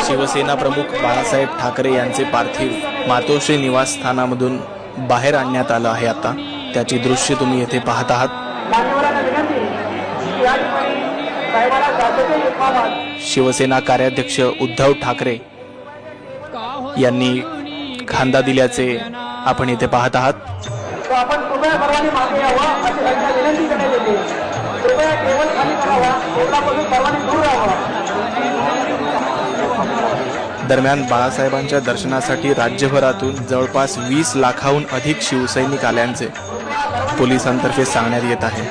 शिवसेना प्रमुख बाळासाहेब ठाकरे यांचे पार्थिव मातोश्री निवासस्थानामधून बाहेर आणण्यात आलं आहे। आता त्याची दृश्य तुम्ही येथे पाहत आहात। शिवसेना कार्याध्यक्ष उद्धव ठाकरे यांनी खांदा दिल्याचे आपण इथे पाहत आहात। दरम्यान बाळासाहेबांच्या दर्शनासाठी राज्यभरातून जवळपास 20 लाखाहून अधिक शिवसैनिक आल्याचे पोलिसांतर्फे सांगण्यात येत आहे।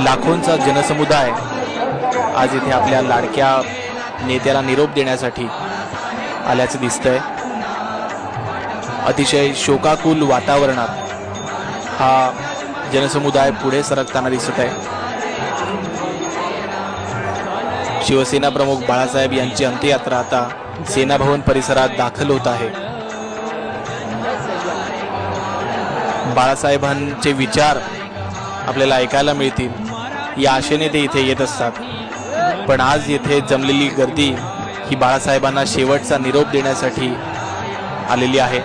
लाखोंचा जनसमुदाय आज इथे आपल्या लाडक्या नेत्याला निरोप देण्यासाठी आल्याचे दिसतंय। अतिशय शोकाकुल वातावरणात हा जनसमुदाय पुढे सरकताना दिसत आहे। शिवसेना प्रमुख बाळासाहेब यांची अंत्ययात्रा आता सेना भवन परिसरात दाखल होत आहे। बाळासाहेबांचे विचार आपल्याला ऐकायला मिळतील या आशेने ते इथे येत असतात, पण आज येथे जमलेली गर्दी ही बाळासाहेबांना शेवटचा निरोप देण्यासाठी आलेली आहे।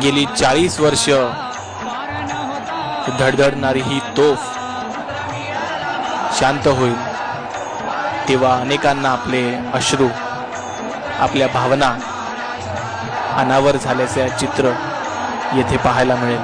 गेली 40 वर्ष धडधडणारी ही तोफ शांत होईल तेव्हा अनेकांना आपले अश्रू, आपल्या भावना अनावर झाल्याचे चित्र येथे पाहायला मिळेल।